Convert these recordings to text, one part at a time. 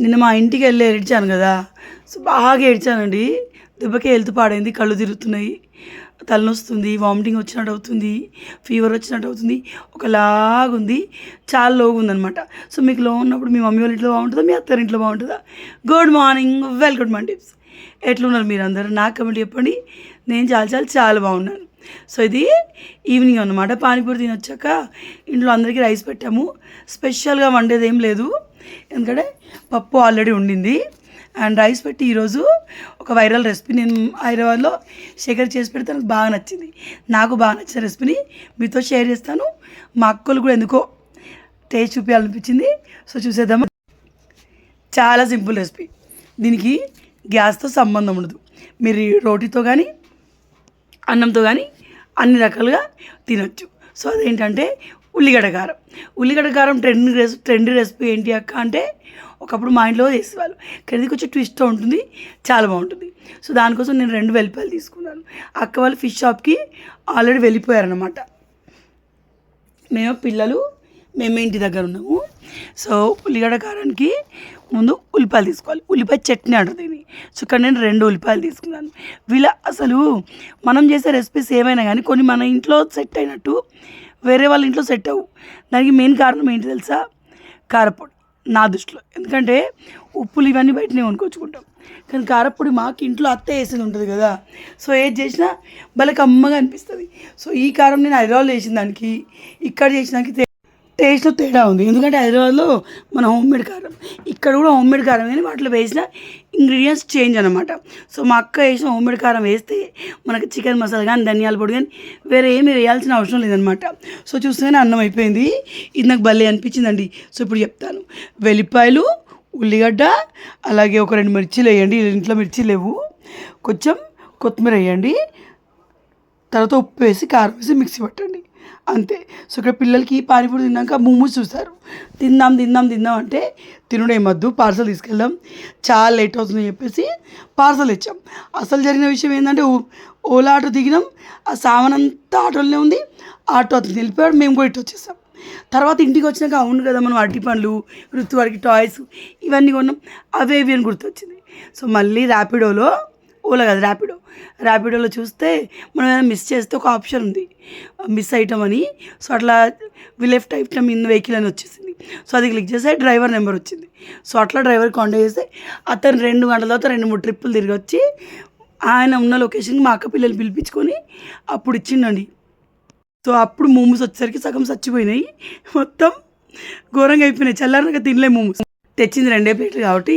నిన్న మా ఇంటికి వెళ్ళి ఏడ్చాను కదా, సో బాగా ఏడ్చానండి. దెబ్బకే హెల్త్ పాడైంది, కళ్ళు తిరుగుతున్నాయి, తలనొస్తుంది, వామిటింగ్ వచ్చినట్టు అవుతుంది, ఫీవర్ వచ్చినట్టు అవుతుంది, ఒకలాగుంది, చాలా లోగా ఉందనమాట. సో మీకు లో ఉన్నప్పుడు మీ మమ్మీ వాళ్ళ ఇంట్లో బాగుంటుందా, మీ అత్తారి ఇంట్లో బాగుంటుందా? Good morning, welcome my tips. ఎట్లున్నారు మీరు అందరూ? నాకు కమెంట్ చెప్పండి. నేను చాలా చాలా చాలా బాగున్నాను. సో ఇది ఈవినింగ్ అనమాట. పానీపూరి తినొచ్చాక ఇంట్లో అందరికీ రైస్ పెట్టాము. స్పెషల్గా వండేది ఏం లేదు, ఎందుకంటే పప్పు ఆల్రెడీ ఉండింది. అండ్ రైస్ పెట్టి ఈరోజు ఒక వైరల్ రెసిపీ నేను హైదరాబాద్లో శేఖర్ చేసి పెడితే నాకు బాగా నచ్చింది. నాకు బాగా నచ్చిన రెసిపీని మీతో షేర్ చేస్తాను. మా అక్కలు కూడా ఎందుకో టేస్ట్ చూపించాలనిపించింది. సో చూసేద్దాము. చాలా సింపుల్ రెసిపీ, దీనికి గ్యాస్తో సంబంధం ఉండదు. మీరు రోటీతో కానీ అన్నంతో కానీ అన్ని రకాలుగా తినొచ్చు. సో అదేంటంటే ఉల్లిగడ్డ కారం. ఉల్లిగడ్డ కారం ట్రెండ్ రెసిపీ ఏంటి అక్క అంటే, ఒకప్పుడు మా ఇంట్లో చేసేవాళ్ళు, కానీ కొంచెం ట్విస్ట్తో ఉంటుంది, చాలా బాగుంటుంది. సో దానికోసం నేను 2 వెల్లిపాయలు తీసుకున్నాను. అక్క వాళ్ళు ఫిష్ షాప్కి ఆల్రెడీ వెళ్ళిపోయారనమాట. మేమే ఇంటి దగ్గర ఉన్నాము. సో ఉల్లిగడ్డ కారానికి ముందు ఉల్లిపాయలు తీసుకోవాలి. ఉల్లిపాయ చట్నీ అంటారు దీన్ని. సో ఇక్కడ నేను 2 ఉల్లిపాయలు తీసుకున్నాను. అసలు మనం చేసే రెసిపీస్ ఏమైనా కానీ కొన్ని మన ఇంట్లో సెట్ అయినట్టు వేరే వాళ్ళ ఇంట్లో సెట్ అవ్వు. దానికి మెయిన్ కారణం ఏంటి తెలుసా? కారపొడి నా దృష్టిలో. ఎందుకంటే ఉప్పులు ఇవన్నీ బయటనే కొనుక్కొచ్చుకుంటాం, కానీ కారపొడి మాకు ఇంట్లో అత్త వేసేది ఉంటుంది కదా. సో ఏది చేసినా భలే కమ్మగా అనిపిస్తుంది. సో ఈ కారం నేను హైదరాబాద్లో చేసిన దానికి ఇక్కడ చేసిన దానికి టేస్ట్లో తేడా ఉంది. ఎందుకంటే హైదరాబాద్లో మన హోమ్మేడ్ కారం, ఇక్కడ కూడా హోమ్మేడ్ కారం, కానీ వాటిలో వేసిన ఇంగ్రీడియంట్స్ చేంజ్ అనమాట. సో మా అక్క వేసిన హోమ్మేడ్ కారం వేస్తే మనకి చికెన్ మసాలా కానీ ధనియాల పొడి కానీ వేరే ఏమి వేయాల్సిన అవసరం లేదనమాట. సో చూస్తేనే అన్నం అయిపోయింది. ఇది నాకు భలే అనిపించిందండి. సో ఇప్పుడు చెప్తాను. వెల్లిపాయలు, ఉల్లిగడ్డ, అలాగే ఒక 2 మిర్చీలు వేయండి. ఇంట్లో మిర్చి లేవు. కొంచెం కొత్తిమీర వేయండి. తర్వాత ఉప్పు వేసి కారం వేసి మిక్సీ పట్టండి, అంతే. సో ఇక్కడ పిల్లలకి పానీపూరి తిన్నాక మోమోస్ చూస్తారు. తిందాం అంటే తినుడేమద్దు, పార్సల్ తీసుకెళ్దాం, చాలా లేట్ అవుతుందని చెప్పేసి పార్సల్ ఇచ్చాం. అసలు జరిగిన విషయం ఏంటంటే, ఓలా ఆటో దిగినాం, ఆ సామాన్ అంతా ఆటోలోనే ఉంది. ఆటో అతను వెళ్ళిపోయాడు, మేము కూడా ఇటు వచ్చేసాం. తర్వాత ఇంటికి వచ్చినాక అవును కదా మనం అరటి పండ్లు, వాడికి టాయ్స్ ఇవన్నీ కొన్నాం, ఇవి అని గుర్తొచ్చింది. సో మళ్ళీ ఓలా కాదు ర్యాపిడోలో చూస్తే మనం ఏదైనా మిస్ చేస్తే ఒక ఆప్షన్ ఉంది, మిస్ ఐటమ్ అని. సో అట్లా లెఫ్ట్ ఐటమ్ ఇన్ వెహికల్ అని వచ్చేసింది. సో అది క్లిక్ చేస్తే డ్రైవర్ నెంబర్ వచ్చింది. సో అట్లా డ్రైవర్ కాంటాక్ట్ చేస్తే అతను 2 గంటల తర్వాత 2-3 ట్రిప్పులు తిరిగి వచ్చి ఆయన ఉన్న లొకేషన్కి మా అక్క పిల్లలు పిలిపించుకొని అప్పుడు ఇచ్చిండండి. సో అప్పుడు మోమోస్ వచ్చేసరికి సగం చచ్చిపోయినాయి, మొత్తం ఘోరంగా అయిపోయినాయి. చల్లారనగా తినలే మోమోస్. తెచ్చింది 2 ప్లేట్లు కాబట్టి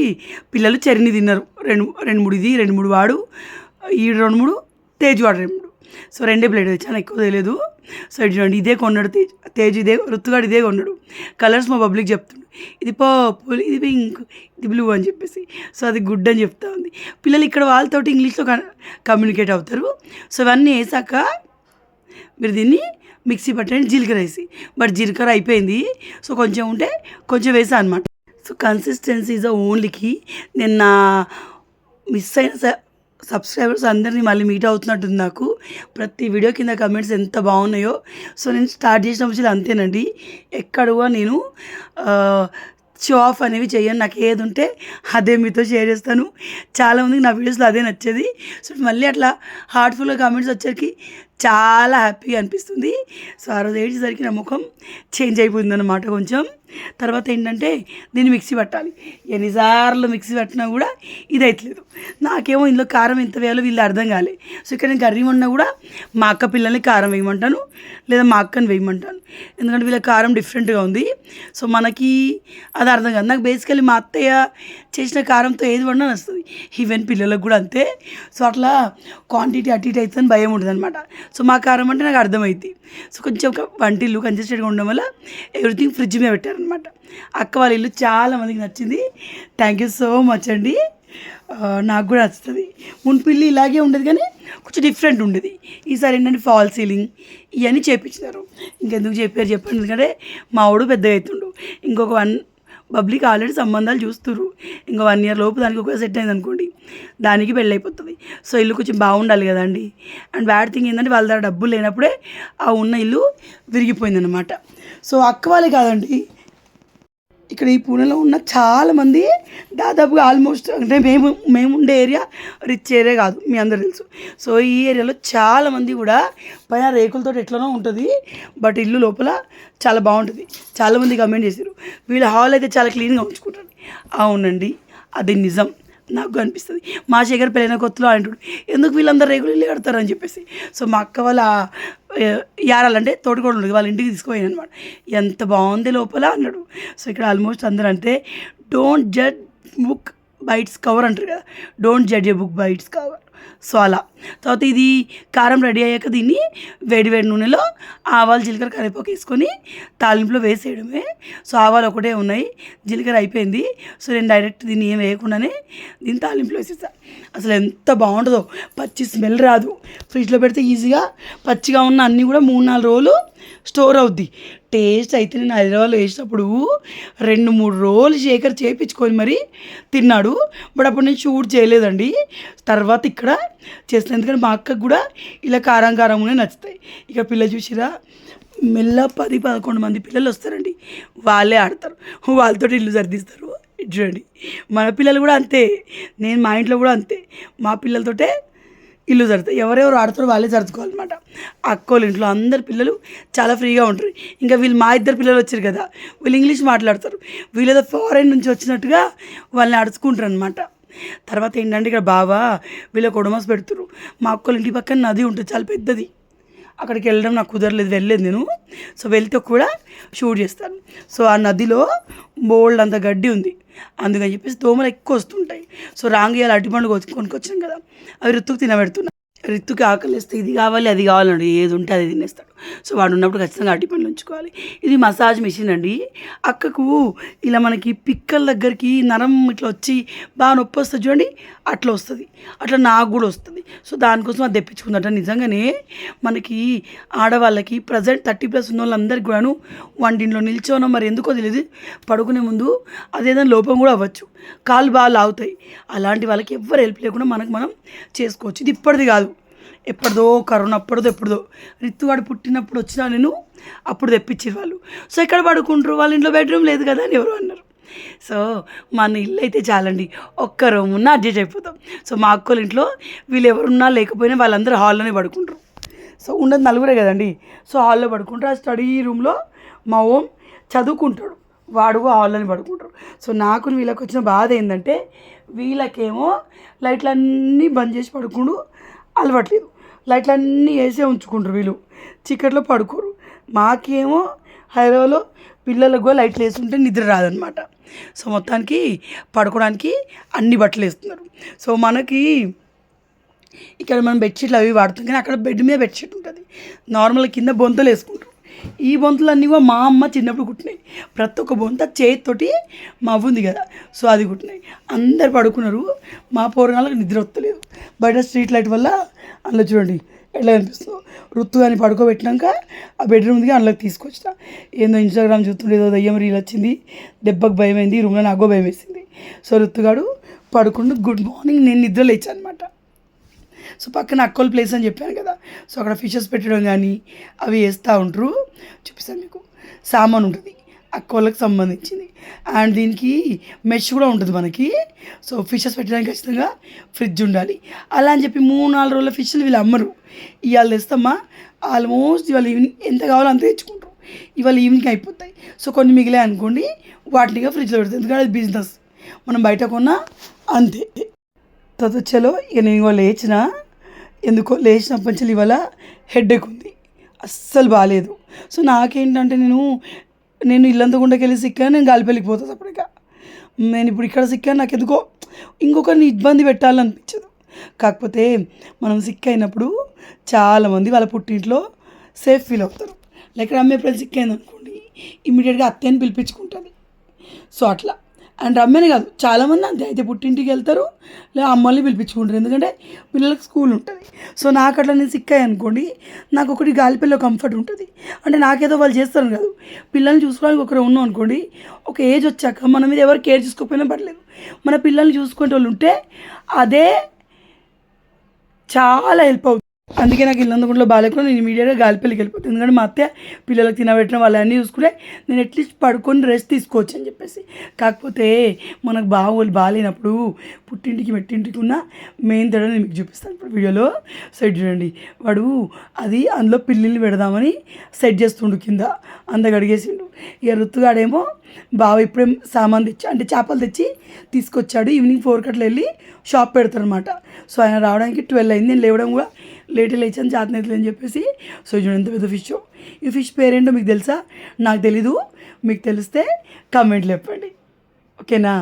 పిల్లలు చరిని తిన్నారు. 2-3 ఇది, 2-3 వాడు, ఈ 2-3 తేజ్ వాడు 2-3. సో 2 ప్లేట్ తెచ్చాను, ఎక్కువ తెలియదు. సో ఇటు చూడండి, ఇదే కొన్నాడు తేజ్ ఇదే, రుతుగాడు ఇదే కొన్నాడు. కలర్స్ మా పబ్లిక్ చెప్తుండు, ఇది పర్పుల్, ఇది పింక్, ఇది బ్లూ అని చెప్పేసి. సో అది గుడ్ అని చెప్తా ఉంది. పిల్లలు ఇక్కడ వాళ్ళతోటి ఇంగ్లీష్లో కమ్యూనికేట్ అవుతారు. సో ఇవన్నీ వేసాక మీరు దీన్ని మిక్సీ పట్టండి, జీలకర్ర వేసి. బట్ జీలకర్ర అయిపోయింది, సో కొంచెం ఉంటే కొంచెం వేసా అనమాట. సో కన్సిస్టెన్సీ ఈజ్ ఓన్లీకి నేను నా మిస్ అయిన సబ్స్క్రైబర్స్ అందరినీ మళ్ళీ మీట్ అవుతున్నట్టుంది నాకు. ప్రతి వీడియో కింద కమెంట్స్ ఎంత బాగున్నాయో. సో నేను స్టార్ట్ చేసిన వచ్చి అంతేనండి. ఎక్కడుగా నేను షో ఆఫ్ అనేవి చేయను. నాకు ఏది ఉంటే అదే మీతో షేర్ చేస్తాను. చాలామందికి నా వీడియోస్లో అదే నచ్చేది. సో మళ్ళీ అట్లా హార్ట్ఫుల్గా కామెంట్స్ వచ్చేసరికి చాలా హ్యాపీగా అనిపిస్తుంది. సో ఆ రోజు ఏడ్చేసరికి నా ముఖం చేంజ్ అయిపోయింది అన్నమాట కొంచెం. తర్వాత ఏంటంటే దీన్ని మిక్సీ పట్టాలి. ఎన్నిసార్లు మిక్సీ పట్టినా కూడా ఇది అవుతలేదు. నాకేమో ఇందులో కారం ఎంత వేయాలో వీళ్ళు అర్థం కాలే. సో ఇక్కడ నేను కర్రీ వండినా కూడా మా అక్క పిల్లల్ని కారం వేయమంటాను, లేదా మా అక్కని వేయమంటాను. ఎందుకంటే వీళ్ళ కారం డిఫరెంట్గా ఉంది. సో మనకి అది అర్థం కాదు. నాకు బేసికలీ మా అత్తయ్య చేసిన కారంతో ఏది వండినా వస్తుంది. ఈవెన్ పిల్లలకు కూడా అంతే. సో అట్లా క్వాంటిటీ అటు ఇటు అవుతుందని భయం ఉంటుంది అనమాట. సో మా కారం అంటే నాకు అర్థమైంది. సో కొంచెం వంటిల్లు కంజెస్టెడ్గా ఉండడం వల్ల ఎవ్రీథింగ్ ఫ్రిడ్జ్ మీద పెట్టారనమాట. అక్క వాళ్ళ ఇల్లు చాలామందికి నచ్చింది. థ్యాంక్ యూ సో మచ్ అండి. నాకు కూడా నచ్చుతుంది. మున్పిల్లి ఇలాగే ఉండేది కానీ కొంచెం డిఫరెంట్ ఉండేది. ఈసారి ఏంటంటే ఫాల్ సీలింగ్ ఇవన్నీ చేయించినారు. ఇంకెందుకు చెప్పారు చెప్పండి, ఎందుకంటే మా వాడు పెద్దగా అవుతుండు. ఇంకొక పబ్లిక్ ఆల్రెడీ సంబంధాలు చూస్తున్నారు. ఇంకో 1 year లోపు దానికి ఒక సెట్ అయింది అనుకోండి, దానికి పెళ్ళి అయిపోతుంది. సో ఇల్లు కొంచెం బాగుండాలి కదండి. అండ్ బ్యాడ్ థింగ్ ఏంటంటే వాళ్ళ దగ్గర డబ్బులు లేనప్పుడే ఆ ఉన్న ఇల్లు విరిగిపోయిందనమాట. సో అక్క వాళ్ళే కాదండి, ఇక్కడ ఈ పూణేలో ఉన్న చాలామంది దాదాపుగా ఆల్మోస్ట్ అంటే మేము ఉండే ఏరియా రిచ్ ఏరియా కాదు, మీ అందరూ తెలుసు. సో ఈ ఏరియాలో చాలామంది కూడా పైన రేకులతో ఎట్లనో ఉంటుంది, బట్ ఇల్లు లోపల చాలా బాగుంటుంది. చాలామంది కమెంట్ చేశారు వీళ్ళ హాల్ అయితే చాలా క్లీన్గా ఉంచుకుంటారు. అవునండి, అది నిజం, నాకు అనిపిస్తుంది. మా శేఖర్ పెళ్ళైన కొత్తలో అంటాడు ఎందుకు వీళ్ళందరూ రేగులు ఇల్లు కడతారని చెప్పేసి. సో మా అక్క వాళ్ళ యారాలంటే తోటకోడ ఉండదు, వాళ్ళ ఇంటికి తీసుకుపోయాను అనమాట. ఎంత బాగుంది లోపల అన్నాడు. సో ఇక్కడ ఆల్మోస్ట్ అందరూ అంటే don't judge book by its cover అంటారు కదా, don't judge A book by its cover. So అలా తర్వాత ఇది కారం రెడీ అయ్యాక దీన్ని వేడి నూనెలో ఆవాలు జీలకర్ర కరివేపాకు వేసుకొని తాలింపులో వేసేయడమే. సో ఆవాలు ఒకటే ఉన్నాయి, జీలకర్ర అయిపోయింది. సో నేను డైరెక్ట్ దీన్ని ఏం వేయకుండానే దీన్ని తాలింపులో వేసేసాను. అసలు ఎంత బాగుంటుందో, పచ్చి స్మెల్ రాదు. ఫ్రిడ్జ్లో పెడితే ఈజీగా పచ్చిగా ఉన్న అన్నీ కూడా 3-4 రోజులు స్టోర్ అవుద్ది. టేస్ట్ అయితే నేను హైదరాబాద్లో వేసినప్పుడు 2-3 రోజులు శేఖర్ చేయించుకొని మరి తిన్నాడు. బట్ అప్పుడు నేను షూట్ చేయలేదండి, తర్వాత ఇక్కడ చేస్తాను. ఎందుకంటే మా అక్కకు కూడా ఇలా కారం కారంగానే నచ్చుతాయి. ఇక పిల్ల చూసిరా మెల్ల 10-11 మంది పిల్లలు వస్తారండి, వాళ్ళే ఆడతారు, వాళ్ళతో ఇల్లు సర్దిస్తారు. చూడండి మన పిల్లలు కూడా అంతే, నేను మా ఇంట్లో కూడా అంతే, మా పిల్లలతోటే ఇల్లు సర్దుతాయి. ఎవరెవరు ఆడతారో వాళ్ళే సర్దుకోవాలన్నమాట. అక్కోళ్ళ ఇంట్లో అందరు పిల్లలు చాలా ఫ్రీగా ఉంటారు. ఇంకా వీళ్ళు మా 2 పిల్లలు వచ్చారు కదా, వీళ్ళు ఇంగ్లీష్ మాట్లాడతారు, వీళ్ళేదో ఫారెన్ నుంచి వచ్చినట్టుగా వాళ్ళని అడుచుకుంటారు అనమాట. తర్వాత ఏంటంటే ఇక్కడ బావా వీళ్ళ కొడమస్ పెడుతురు. మా అక్కోళ్ళ ఇంటి పక్కన నది ఉంటుంది, చాలా పెద్దది. అక్కడికి వెళ్ళడం నాకు కుదరలేదు, వెళ్ళలేదు నేను. సో వెళ్తే కూడా షూట్ చేస్తాను. సో ఆ నదిలో బోల్డ్ అంత గడ్డి ఉంది, అందుకని చెప్పేసి దోమలు ఎక్కువ వస్తుంటాయి. సో రాంగియాలు అరటిపండు కొనుక్కొచ్చాను కదా, అవి ఋతుకు తినబెడుతున్నా. ఋతుకి ఆకలిస్తే ఇది కావాలి అది కావాలండి, ఏది ఉంటే అది తినేస్తాడు. సో వాడు ఉన్నప్పుడు ఖచ్చితంగా అరటిపండ్లు ఉంచుకోవాలి. ఇది మసాజ్ మిషన్ అండి. అక్కకు ఇలా మనకి పిక్కల దగ్గరికి నరం ఇట్లా వచ్చి బాగా నొప్పి వస్తుంది చూడండి, అట్లా వస్తుంది. అట్లా నాకు కూడా వస్తుంది. సో దానికోసం అది తెప్పించుకుందట. నిజంగానే మనకి ఆడవాళ్ళకి ప్రజెంట్ 30+ ఉన్న వాళ్ళందరికీ కూడాను వంటింట్లో నిల్చోనో మరి ఎందుకో తెలియదు, పడుకునే ముందు అదేదైనా లోపం కూడా అవ్వచ్చు, కాళ్ళు బాగా లాగుతాయి. అలాంటి వాళ్ళకి ఎవ్వరు హెల్ప్ లేకుండా మనం చేసుకోవచ్చు. ఇది ఇప్పటిది కాదు, ఎప్పటిదో కరోనా ఎప్పుడుదో రిత్తుగాడు పుట్టినప్పుడు వచ్చినా నేను అప్పుడు తెప్పించారు వాళ్ళు. సో ఎక్కడ పడుకుంటారు, వాళ్ళ ఇంట్లో బెడ్రూమ్ లేదు కదా అని ఎవరు అన్నారు. సో మన ఇల్లు అయితే చాలండి, ఒక్క రూమ్ ఉన్నా అడ్జస్ట్ అయిపోతాం. సో మా అక్కోళ్ళ ఇంట్లో వీళ్ళు ఎవరున్నా లేకపోయినా వాళ్ళందరూ హాల్లోనే పడుకుంటారు. సో ఉండదు నలుగురే కదండి, సో హాల్లో పడుకుంటారు. ఆ స్టడీ రూమ్లో మా ఓం చదువుకుంటాడు, వాడు హాల్లోనే పడుకుంటారు. సో నాకు వీళ్ళకి వచ్చిన బాధ ఏంటంటే వీళ్ళకేమో లైట్లన్నీ బంద్ చేసి పడుకుంటూ అలవాట్లేదు, లైట్లన్నీ వేసే ఉంచుకుంటారు వీళ్ళు, చీకట్లో పడుకోరు. మాకేమో హైదరాబాద్లో పిల్లలకు కూడా లైట్లు వేస్తుంటే నిద్ర రాదనమాట. సో మొత్తానికి పడుకోవడానికి అన్ని బట్టలు వేస్తున్నారు. సో మనకి ఇక్కడ మనం బెడ్షీట్లు అవి వాడుతాం, కానీ అక్కడ బెడ్ మీద బెడ్షీట్ ఉంటుంది, నార్మల్ కింద బొంతలు వేసుకుంటారు. ఈ బొంతలన్నీ కూడా మా అమ్మ చిన్నప్పుడు కుట్టినాయి. ప్రతి ఒక్క బొంత చేతితోటి మా అవ్వ ఉంది కదా, సో అది కుట్టినాయి. అందరు పడుకున్నారు, మా పోరగాళ్ళకి నిద్ర వస్తలేదు. బయట స్ట్రీట్ లైట్ వల్ల అందులో చూడండి ఎట్లా కనిపిస్తుందో. ఋతు అని పడుకోబెట్టినాక ఆ బెడ్రూమ్ దిగి అందులోకి తీసుకొచ్చిన. ఏందో ఇన్స్టాగ్రామ్ చూస్తుండే ఏదో దయ్యం రీల్ వచ్చింది, దెబ్బకు భయం అయింది, రూమ్లో నాకు భయం వేసింది. సో ఋతుగాడు పడుకుంటూ గుడ్ మార్నింగ్ నేను నిద్ర లేచాను అనమాట. సో పక్కన అక్కోల్ ప్లేస్ అని చెప్పాను కదా, సో అక్కడ ఫిషెస్ పెట్టడం కానీ అవి వేస్తూ ఉంటారు. చూపిస్తాను మీకు, సామాన్ ఉంటుంది అక్కోళ్ళకి సంబంధించింది. అండ్ దీనికి మెష్ కూడా ఉంటుంది మనకి. సో ఫిషెస్ పెట్టడానికి ఖచ్చితంగా ఫ్రిడ్జ్ ఉండాలి. అలా అని చెప్పి 3-4 రోజుల ఫిష్లు వీళ్ళు అమ్మరు. ఇవాళ తెస్తామా, ఆల్మోస్ట్ ఇవాళ ఈవినింగ్ ఎంత కావాలో అంత తెచ్చుకుంటారు, ఇవాళ ఈవినింగ్ అయిపోతాయి. సో కొన్ని మిగిలాయి అనుకోండి, వాటినిగా ఫ్రిడ్జ్లో పెడతాయి, ఎందుకంటే అది బిజినెస్, మనం బయట కొన్నా అంతే. తర్వాత చలో ఇక నేను ఇవాళ ఎందుకో లేచినప్పటి నుంచి ఇవాళ హెడ్ఏక్ ఉంది, అస్సలు బాగాలేదు. సో నాకేంటంటే నేను ఇల్లంతా గుండెకెళ్ళి సిక్కాను, నేను గాలిపల్లికి పోతుంది అప్పటిక. నేను ఇప్పుడు ఇక్కడ సిక్కాను, నాకు ఎందుకో ఇంకొకరిని ఇబ్బంది పెట్టాలనిపించదు. కాకపోతే మనం సిక్ అయినప్పుడు చాలామంది వాళ్ళ పుట్టింట్లో సేఫ్ ఫీల్ అవుతారు. లైక్ అమ్మ ఎప్పుడైనా సిక్ అయింది అనుకోండి, ఇమ్మీడియట్గా అత్తయ్యని పిలిపించుకుంటుంది. సో అట్లా అండ్ రమ్మని కాదు, చాలామంది అంతే, అయితే పుట్టింటికి వెళ్తారు లేదా అమ్మల్ని పిలిపించుకుంటారు, ఎందుకంటే పిల్లలకు స్కూల్ ఉంటుంది. సో నాకు అట్లా నేను సిక్ అయ్యాను అనుకోండి, నాకు ఒకటి గాలిపల్లిలో కంఫర్ట్ ఉంటుంది. అంటే నాకేదో వాళ్ళు చేస్తారు కాదు, పిల్లల్ని చూసుకోవడానికి ఒకరు ఉన్నాం అనుకోండి, ఒక ఏజ్ వచ్చాక మన మీద ఎవరు కేర్ చేసుకోకపోయినా పర్లేదు, మన పిల్లల్ని చూసుకునే వాళ్ళు ఉంటే అదే చాలా హెల్ప్ అవుతుంది. అందుకే నాకు ఇల్లందుకుంట్లో బాగాలేకుండా నేను ఇమీడియట్గా గాలిపల్లికి వెళ్ళిపోతాను. ఎందుకంటే మా అత్తయ్య పిల్లలకు తినబెట్టడం వాళ్ళన్నీ చూసుకుంటే నేను అట్లీస్ట్ పడుకొని రెస్ట్ తీసుకోవచ్చు అని చెప్పేసి. కాకపోతే మనకు బాగోలు బాగాలేనప్పుడు పుట్టింటికి మెట్టింటికి ఉన్న మెయిన్ తేడా నేను మీకు చూపిస్తాను ఇప్పుడు వీడియోలో. సెట్ చూడండి, వాడు అది అందులో పిల్లిని పెడదామని సెట్ చేస్తుండు, కింద అంత అడిగేసిండు. ఇక రుతుగాడేమో బావ ఇప్పుడే సామాన్ తెచ్చి అంటే చేపలు తెచ్చి తీసుకొచ్చాడు. ఈవినింగ్ 4 గంటలు వెళ్ళి షాప్ పెడతారనమాట. సో ఆయన రావడానికి 12 అయింది. నేను లేవడం కూడా లేట్ లేచాను, చేతనైతుంది అని చెప్పేసి. సో చూడండి ఎంత పెద్ద ఫిష్. ఈ ఫిష్ పేరేంటో మీకు తెలుసా? నాకు తెలీదు, మీకు తెలిస్తే కామెంట్లు చెప్పండి, ఓకేనా?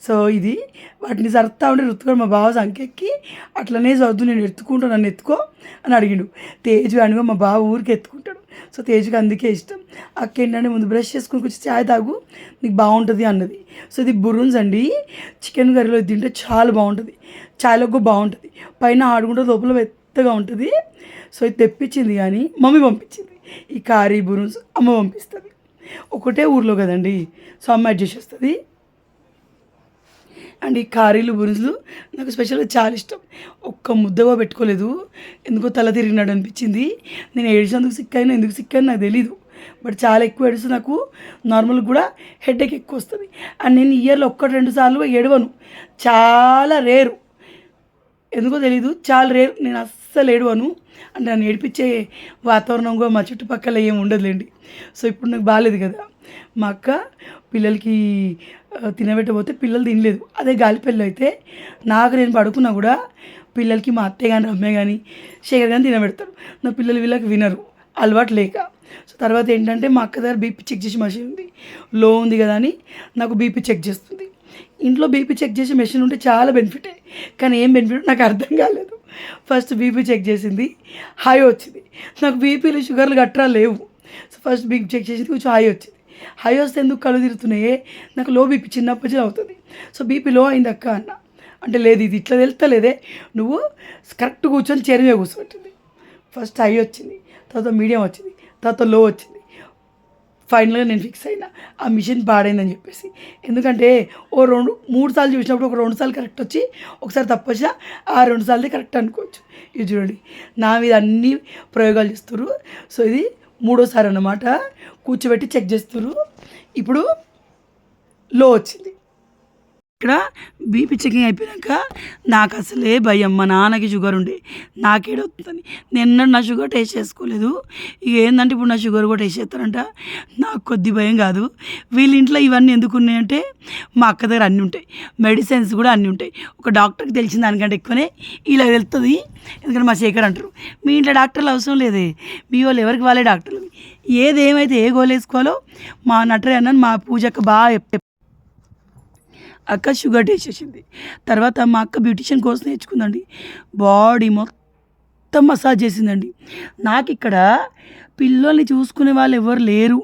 సో ఇది వాటిని సరుతా ఉంటే రుతుకొని మా బావ సంకెక్కి అట్లనే చదువు నేను ఎత్తుకుంటా, నన్ను ఎత్తుకో అని అడిగిండు. తేజు అనుకో మా బావ ఊరికి ఎత్తుకుంటాడు. సో తేజుకి అందుకే ఇష్టం. అక్క ఏంటంటే ముందు బ్రష్ చేసుకుని కొంచెం చాయ్ తాగు, నీకు బాగుంటుంది అన్నది. సో ఇది బుర్రున్స్ అండి, చికెన్ కర్రీలో తింటే చాలా బాగుంటుంది, చాయ్లో కూడా బాగుంటుంది. పైన ఆడుకుంటే లోపల మెత్తగా ఉంటుంది. సో ఇది తెప్పించింది కానీ మమ్మీ పంపించింది. ఈ కారీ బుర్రున్స్ అమ్మ పంపిస్తుంది. ఒకటే ఊర్లో కదండి, సో అమ్మ అడ్జస్ట్ చేస్తుంది. అండ్ ఈ కారీలు బురుజులు నాకు స్పెషల్గా చాలా ఇష్టం. ఒక్క ముద్దగా పెట్టుకోలేదు, ఎందుకో తల తిరిగినాడు అనిపించింది. నేను ఏడిచినందుకు సిక్కాను, ఎందుకు సిక్కాను నాకు తెలీదు. బట్ చాలా ఎక్కువ ఏడుస్తూ నాకు నార్మల్గా కూడా హెడేక్ ఎక్కువ వస్తుంది. అండ్ నేను ఇయర్లో 1-2 సార్లు ఏడవను, చాలా రేరు, ఎందుకో తెలీదు, చాలా రేరు. నేను అస్సలు ఏడవను. అంటే నన్ను ఏడిపించే వాతావరణం కూడా మా చుట్టుపక్కల ఏమి ఉండదులేండి. సో ఇప్పుడు నాకు బాగాలేదు కదా, మా అక్క పిల్లలకి తినబెట్టబోతే పిల్లలు తినలేదు. అదే గాలిపల్లి అయితే నాకు నేను పడుకున్నా కూడా పిల్లలకి మా అత్తయ్య కానీ రమ్మే కానీ శేఖర్ కానీ తినబెడతారు. నా పిల్లలు వీళ్ళకి వినరు, అలవాటు లేక. సో తర్వాత ఏంటంటే మా అక్క దగ్గర బీపీ చెక్ చేసే మెషిన్ ఉంది, లో ఉంది కదా అని నాకు బీపీ చెక్ చేస్తుంది. ఇంట్లో బీపీ చెక్ చేసే మెషిన్ ఉంటే చాలా బెనిఫిటే, కానీ ఏం బెనిఫిట్ నాకు అర్థం కాలేదు. ఫస్ట్ బీపీ చెక్ చేసింది, హై వచ్చింది. నాకు బీపీలు షుగర్లు గట్రా లేవు. సో ఫస్ట్ బీపీ చెక్ చేసింది, కొంచెం హై వచ్చింది. హై వస్తే ఎందుకు కళ్ళు తిరుగుతున్నాయే, నాకు లో బీపీ చిన్నప్పటి అవుతుంది. సో బీపీ లో అయింది అక్క అన్న. అంటే లేదు, ఇది ఇట్లా తెలుస్తలేదే, నువ్వు కరెక్ట్ కూర్చొని చైర్ మీద కూర్చోబెట్టింది. ఫస్ట్ హై వచ్చింది, తర్వాత మీడియం వచ్చింది, తర్వాత లో వచ్చింది. ఫైనల్గా నేను ఫిక్స్ అయినా ఆ మిషన్ పాడైందని చెప్పేసి. ఎందుకంటే ఓ 2-3 సార్లు చూసినప్పుడు ఒక 2 సార్లు కరెక్ట్ వచ్చి ఒకసారి తప్పు వచ్చినా ఆ 2 సార్లు కరెక్ట్ అనుకోవచ్చు. ఇది చూడండి, నా మీద అన్ని ప్రయోగాలు చేస్తారు. సో ఇది 3వసారి అన్నమాట, కూర్చోబెట్టి చెక్ చేస్తారు. ఇప్పుడు లో వచ్చింది. ఇక్కడ బీపీ చెకింగ్ అయిపోయాక నాకు అసలే భయం, మా నాన్నకి షుగర్ ఉండే నాకేడవుతుందని. నేను నా షుగర్ టేస్ట్ చేసుకోలేదు. ఇక ఏంటంటే ఇప్పుడు నా షుగర్ కూడా టేస్ట్ చేస్తారంట. నాకు కొద్ది భయం కాదు. వీళ్ళ ఇంట్లో ఇవన్నీ ఎందుకు ఉన్నాయంటే మా అక్క దగ్గర అన్నీ ఉంటాయి, మెడిసిన్స్ కూడా అన్నీ ఉంటాయి. ఒక డాక్టర్కి తెలిసిన దానికంటే ఎక్కువనే ఇలా వెళ్తుంది. ఎందుకంటే మా శేఖర్ అంటారు, మీ ఇంట్లో డాక్టర్లు అవసరం లేదే, మీ వాళ్ళు ఎవరికి వాళ్ళే డాక్టర్లు, ఏదేమైతే ఏ గోలు వేసుకోవాలో మా నటరే అన్నాను. మా పూజక్క బాగా అక్క షుగర్ టేస్ట్ చేసింది. తర్వాత మా అక్క బ్యూటిషియన్ కోర్స్ నేర్చుకుందండి, బాడీ మొత్తం మసాజ్ చేసిందండి. నాకు ఇక్కడ పిల్లల్ని చూసుకునే వాళ్ళు ఎవరు లేరు.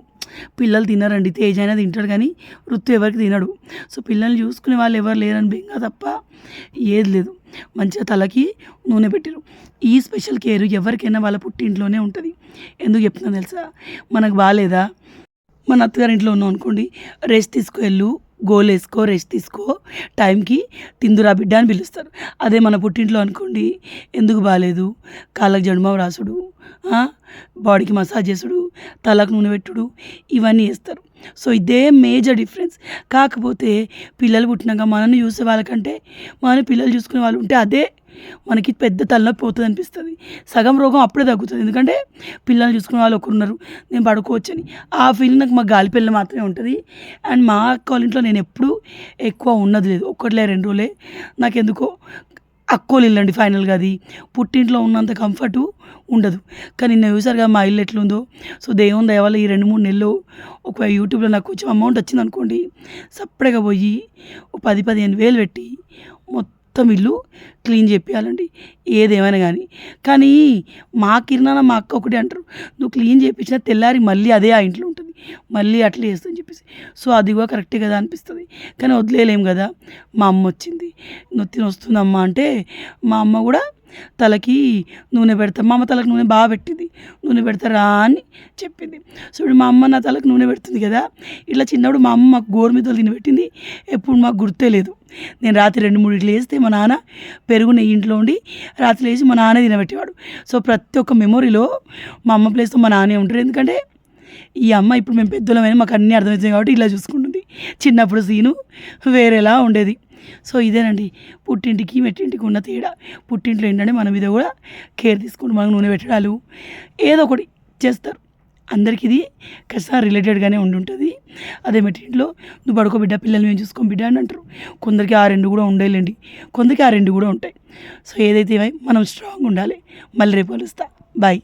పిల్లలు తినరండి, తేజ అయినా తింటాడు కానీ ఋతు ఎవరికి తినడు. సో పిల్లల్ని చూసుకునే వాళ్ళు ఎవరు లేరని బెంగా తప్ప ఏది లేదు. మంచిగా తలకి నూనె పెట్టారు. ఈ స్పెషల్ కేర్ ఎవరికైనా వాళ్ళ పుట్టింట్లోనే ఉంటుంది. ఎందుకు చెప్తున్నాను తెలుసా? మనకు బాగాలేదా, మన అత్తగారింట్లో ఉన్నాం అనుకోండి, రెస్ట్ తీసుకెళ్ళు, గోల్ వేసుకో, రెస్ట్ తీసుకో, టైంకి తిందురా బిడ్డ అని పిలుస్తారు. అదే మన పుట్టింట్లో అనుకోండి, ఎందుకు బాగాలేదు, కాళ్ళకు జడుమావు రాసుడు, బాడీకి మసాజ్ చేసుడు, తలకు నూనె పెట్టుడు, ఇవన్నీ చేస్తారు. సో ఇదే మేజర్ డిఫరెన్స్. కాకపోతే పిల్లలు పుట్టినాక మనల్ని చూసే వాళ్ళకంటే మనల్ని పిల్లలు చూసుకునే వాళ్ళు ఉంటే అదే మనకి పెద్ద తలనొప్పి పోతుంది అనిపిస్తుంది. సగం రోగం అప్పుడే తగ్గుతుంది. ఎందుకంటే పిల్లల్ని చూసుకునే వాళ్ళు ఒకరున్నారు, నేను పడుకోవచ్చని ఆ ఫీలింగ్ నాకు మా గాలిపిల్ల మాత్రమే ఉంటుంది. అండ్ మా అక్క వాళ్ళ ఇంట్లో నేను ఎప్పుడూ ఎక్కువ ఉన్నది లేదు, 1-2 రోజులే. నాకెందుకో అక్కోలు ఇల్లండి ఫైనల్గా, అది పుట్టింట్లో ఉన్నంత కంఫర్టు ఉండదు. కానీ నిన్న చూసారుగా మా ఇల్లు ఎట్లుందో. సో దేవుని దయ వల్ల ఈ 2-3 నెలలు ఒక యూట్యూబ్లో నాకు కొంచెం అమౌంట్ వచ్చింది అనుకోండి, సపరేట్గా పోయి 10-15 వేలు పెట్టి మొత్తం ఇల్లు క్లీన్ చేపియాలండి, ఏదేమైనా కానీ. కానీ మా కిరణాన మా అక్క ఒకటి అంటారు, నువ్వు క్లీన్ చేయించిన తెల్లారి మళ్ళీ అదే ఆ ఇంట్లో ఉంటుంది, మళ్ళీ అట్లా చేస్తుందని చెప్పేసి. సో అది కూడా కరెక్టే కదా అనిపిస్తుంది. కానీ వదిలేలేం కదా. మా అమ్మ వచ్చింది, నొత్తిని వస్తుందమ్మా అంటే మా అమ్మ కూడా తలకి నూనె పెడతా, మా అమ్మ తలకు నూనె బాగా పెట్టింది, నూనె పెడతారా అని చెప్పింది. సో ఇప్పుడు మా అమ్మ నా తలకు నూనె పెడుతుంది కదా, ఇట్లా చిన్నప్పుడు మా అమ్మ మాకు గోరు మీద తిని పెట్టింది, ఎప్పుడు మాకు గుర్తే లేదు. నేను రాత్రి 2-3 ఇడ్లీ వేస్తే మా నాన్న పెరుగు నెయ్యి ఇంట్లో ఉండి రాత్రి లేచి మా నాన్న తినబెట్టేవాడు. సో ప్రతి ఒక్క మెమొరీలో మా అమ్మ ప్లేస్లో మా నాన్నే ఉంటారు. ఎందుకంటే ఈ అమ్మ ఇప్పుడు మేము పెద్దోళ్ళమైనా మాకు అన్నీ అర్థమవుతాయి కాబట్టి ఇలా చూసుకుంటుంది. చిన్నప్పుడు సీను వేరేలా ఉండేది. సో ఇదేనండి పుట్టింటికి మెట్టింటికి ఉన్న తేడా. పుట్టింట్లో ఏంటంటే మన మీద కూడా కేర్ తీసుకుంటూ మనకు నూనె పెట్టడాలు ఏదో ఒకటి చేస్తారు. అందరికీ ఇది ఖచ్చితంగా రిలేటెడ్గానే ఉంటుంది. అదే మెట్టింట్లో నువ్వు పడుకో బిడ్డ, పిల్లల్ని మేము చూసుకోం బిడ్డ అని అంటారు. కొందరికి ఆ 2 కూడా ఉండేలేండి, కొందరికి ఆ 2 కూడా ఉంటాయి. సో ఏదైతే మనం స్ట్రాంగ్ ఉండాలి. మళ్ళీ రేపు కలుస్తా. బాయ్.